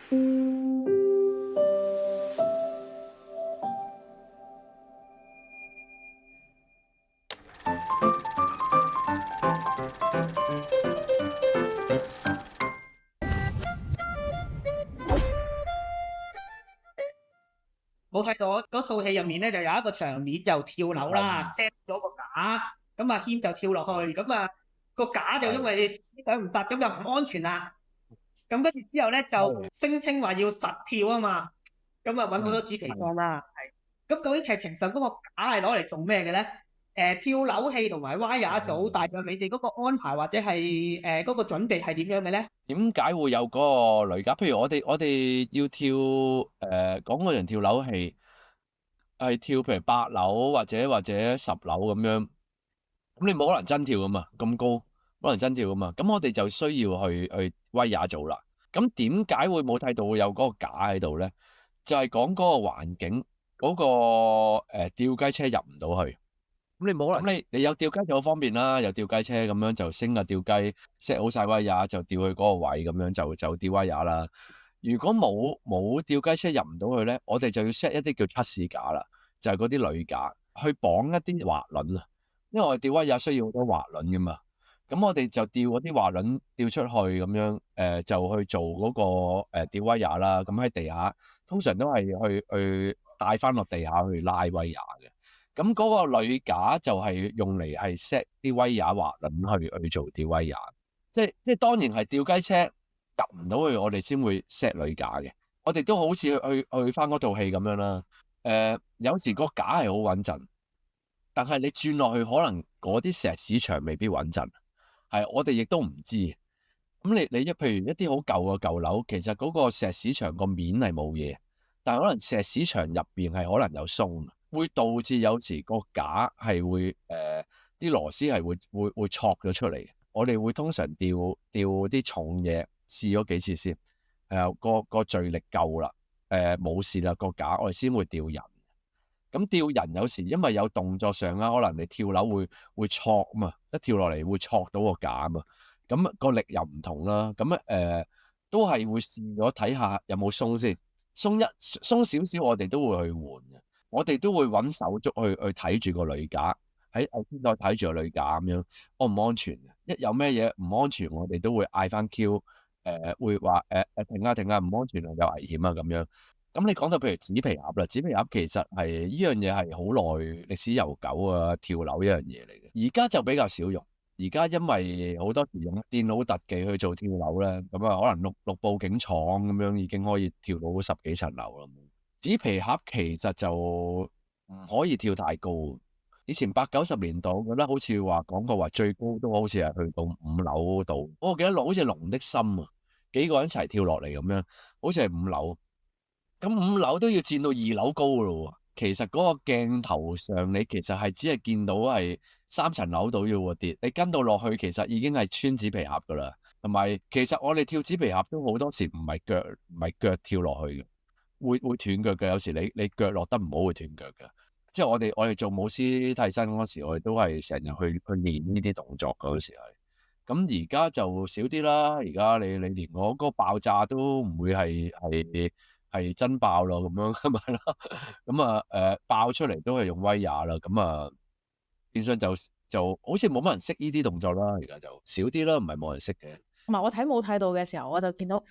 我睇到嗰套戲入面咧，就有一個場面就跳樓啦，set 咗個架，咁阿謙就跳落去，咁啊個架就因為上唔達，咁就唔安全啦。咁跟住之後咧就聲稱話要實跳啊嘛，咁啊揾好多主其方啦。係，咁究竟劇情上嗰個架係攞嚟做咩嘅咧？跳樓戲同埋歪打組，大概你哋嗰個安排或者係嗰個準備係點樣嘅咧？點解會有嗰個女架？譬如我哋要跳講嗰場跳樓戲，係跳譬如8樓或者10樓咁樣，咁你冇可能真跳噶嘛，咁高冇可能真跳噶嘛，咁我哋就需要去威亞做啦。咁點解會冇睇到會有嗰個架喺度咧？就係講嗰個環境嗰個吊雞車入唔到去。咁你冇可能，你有吊雞就好方便啦，有吊雞車咁樣就升個吊雞 set 好晒威亞就吊去嗰個位咁樣就吊威亞啦。如果冇吊雞車入唔到去咧，我哋就要 set 一啲叫測試架啦，就係嗰啲鋁架去綁一啲滑輪啊。因為我哋吊威亞需要好多滑輪噶嘛，咁我哋就吊嗰啲滑輪吊出去咁樣，就去做嗰個吊威亞啦。咁喺地下通常都係去帶翻落地下去拉威亞嘅。咁嗰個鋁架就係用嚟係 set 啲威亞滑輪去做吊威亞，即係當然係吊雞車入唔到去，我哋先會 set 鋁架嘅。我哋都好似去翻嗰套戲咁樣啦。有時個架係好穩陣，但係你轉落去可能嗰啲石屎牆未必穩陣，係我哋亦都唔知。咁你譬如一啲好舊嘅舊樓，其實嗰個石屎牆個面係冇嘢，但係可能石屎牆入邊係可能有鬆，會導致有時個架係會啲螺絲係會挫咗出嚟。我哋會通常吊啲重嘢，試咗幾次先，個墜力夠啦，冇事啦個架，我哋先會吊人。咁吊人有時因為有動作上啦，可能你跳樓會挫啊嘛，一跳落嚟會挫到個架啊嘛，咁個力又唔同啦。咁都係會試咗睇下有冇鬆先，鬆少少，我哋都會去換嘅。我哋都會揾手足去睇住個鋁架，喺先再睇住個鋁架咁樣安唔安全。一有咩嘢唔安全，我哋都會嗌翻 Q，會話停啊停啊，唔安全啊，有危險啊咁樣。咁你講到譬如紙皮鴨啦，紙皮鴨其實係呢樣嘢係好耐歷史悠久啊，跳樓一樣嘢嚟嘅。而家就比較少用，而家因為好多時用電腦特技去做跳樓咧，咁啊可能錄報警廠咁樣已經可以跳到10幾層樓啦。紙皮鴨其實就唔可以跳太高。以前8、90年代，我覺得好似話講過話最高都好似係去到5樓度。我記得好似龍的心啊，幾個人一齊跳落嚟咁樣，好似係5樓。咁5樓都要佔到2樓高咯喎，其實嗰個鏡頭上你其實係只係見到係3層樓度要跌，你跟到落去其實已經係穿紙皮鴨噶啦。同埋其實我哋跳紙皮鴨都好多時唔係腳跳落去嘅，會斷腳嘅。有時你腳落得唔好會斷腳嘅。即係我哋做舞獅替身嗰時，我哋都係成日去練呢啲動作嗰時係。咁而家就少啲啦。而家你連我嗰個爆炸都唔會係真爆咯，咁樣咁咪咯。咁爆出嚟都係用威亞啦。咁變相就好似冇乜人識呢啲動作啦。而家就少啲啦，唔係冇人識嘅。同埋我睇舞睇到嘅時候，我就見到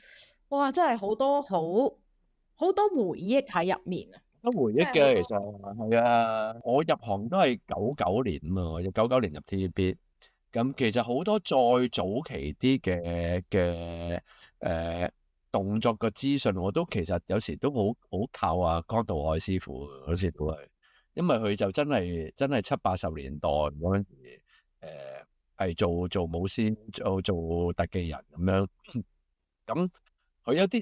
哇，真係好多好多回憶喺入面啊！都回憶嘅，其實係啊。我入行都係99年啊嘛，我99年入 TVB。咁其實好多再早期啲嘅動作嘅資訊，我都其實有時都好靠江道愛師傅嗰時都係，因為佢就真係7、80年代嗰陣時，係做舞獅做特技人咁樣。咁佢有啲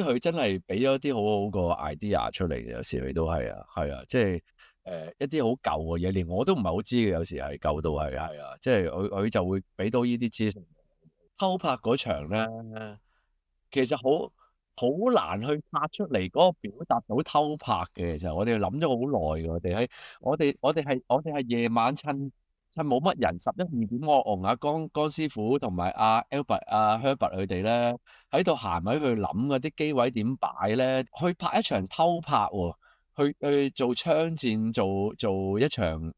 佢真係俾咗啲好好個 idea 出嚟嘅，有時佢都係啊，即係一啲好舊嘅嘢，連我都唔係好知嘅，有時係舊到係啊，即係佢就會俾到呢啲資訊。偷拍嗰場咧，其實好難去拍出嚟嗰個表達到偷拍嘅。其實我哋諗咗好耐嘅，我哋係夜晚趁趁冇乜人11、12點，我同阿江師傅同埋阿 Albert、阿 Herbert 佢哋咧喺度行喺去諗嗰啲機位點擺咧，去拍一場偷拍喎，去做槍戰，做一場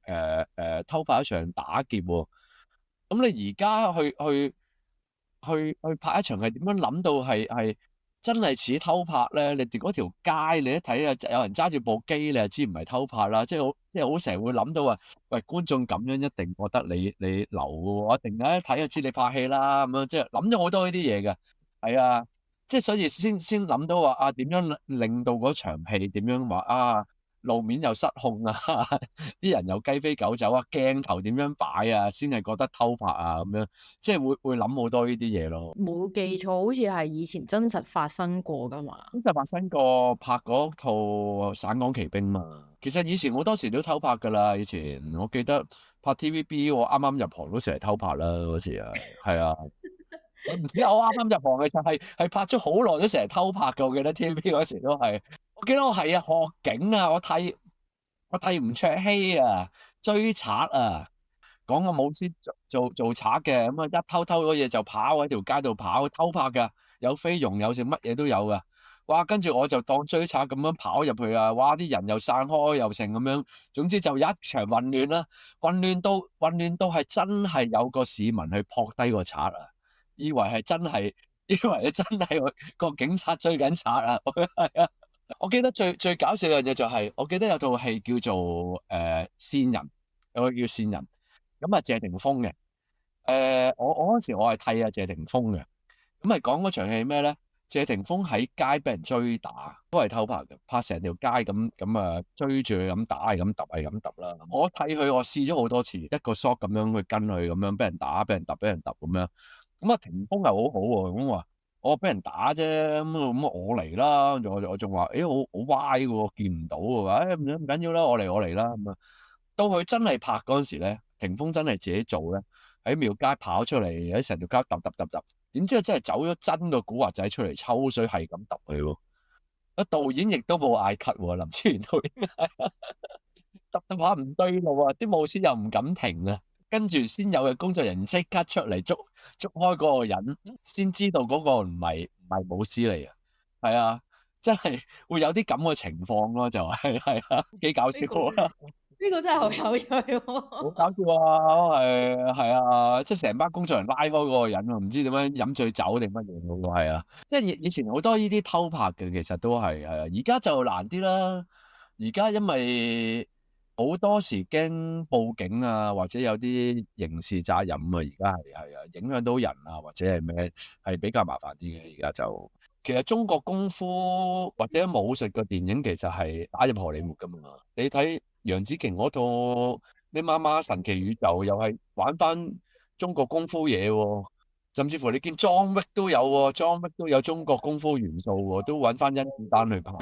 偷拍一場打劫喎。咁你而家去拍一場係點樣諗到係真係似偷拍咧？你哋嗰條街你一睇啊，有人揸住部機，你就知唔係偷拍啦。即係好成日會諗到話，喂，觀眾咁樣一定覺得你流嘅喎，一定一睇就知你拍戲啦咁樣，即係諗咗好多呢啲嘢嘅。係啊，即係所以先諗到話啊，點樣令到嗰場戲點樣話啊？路面又失控啊，啲人又雞飛狗走啊，鏡頭點樣擺啊，先係覺得偷拍啊咁樣，即係會諗好多呢啲嘢咯。冇記錯，好似係以前真實發生過噶嘛？真實發生過拍嗰套《省港奇兵》嘛。其實以前好多時都偷拍噶啦。以前我記得拍 TVB，我啱啱入行都成日偷拍啦嗰時啊，係啊。我唔知我啱啱入行嘅時候係拍咗好耐都成日偷拍嘅。我記得 TVB 嗰時都係。我記得我係啊學警啊，我替吳卓羲啊追賊啊，講個武師做賊嘅，咁啊一偷咗嘢就跑喺條街度跑，偷拍噶，有菲傭有剩乜嘢都有噶。哇！跟住我就當追賊咁樣跑入去啊！哇！啲人又散開又剩咁樣，總之就一場混亂啦，混亂到係真係有個市民去撲低個賊啊！以為係真係個警察追緊賊啊！係啊！我記得最搞笑嘅嘢就係，我記得有套戲叫做線人，有個叫線人，咁啊謝霆鋒嘅。我嗰時我係替謝霆鋒嘅，咁係講嗰場戲咩咧？謝霆鋒喺街俾人追打，都係偷拍嘅，拍成條街咁啊追住佢咁打，係咁揼，係咁揼啦。我替佢，我試咗好多次，一個 shot 咁樣去跟佢，咁樣俾人打，俾人揼咁樣。咁啊霆鋒係好好喎，咁話我俾人打啫，咁我嚟啦。我仲話，好歪嘅喎，見唔到喎，唔緊要啦，我嚟啦咁啊。到佢真係拍嗰陣時咧，霆鋒真係自己做咧，喺廟街跑出嚟，喺成條街揼，點知真係走咗真個古惑仔出嚟抽水，係咁揼佢喎。啊導演亦都冇嗌 cut 喎，林超賢導演揼下唔對路啊，啲武師又唔敢停啊，跟住先有嘅工作人員即刻出嚟捉開嗰個人，先知道嗰個唔係武師嚟啊。係啊，真係會有啲咁嘅情況咯，就係啊，幾搞笑啊！呢個真係好有趣喎！好搞笑啊！係啊，即係成班工作人員拉開嗰個人啊，唔知點樣飲醉酒定乜嘢嗰個係啊！即係以前好多呢啲偷拍嘅，其實都係啊，而家就難啲啦。而家因為好多時驚報警啊，或者有啲刑事責任啊，而家係啊，影響到人啊，或者係咩係比較麻煩啲嘅。而家就其實中國功夫或者武術嘅電影其實係打入荷里活噶嘛。你睇楊紫瓊嗰套《你媽媽神奇宇宙》又係玩翻中國功夫嘢喎，甚至乎你見 John Wick 都有喎，John Wick 都有中國功夫元素喎，都揾翻甄子丹去拍。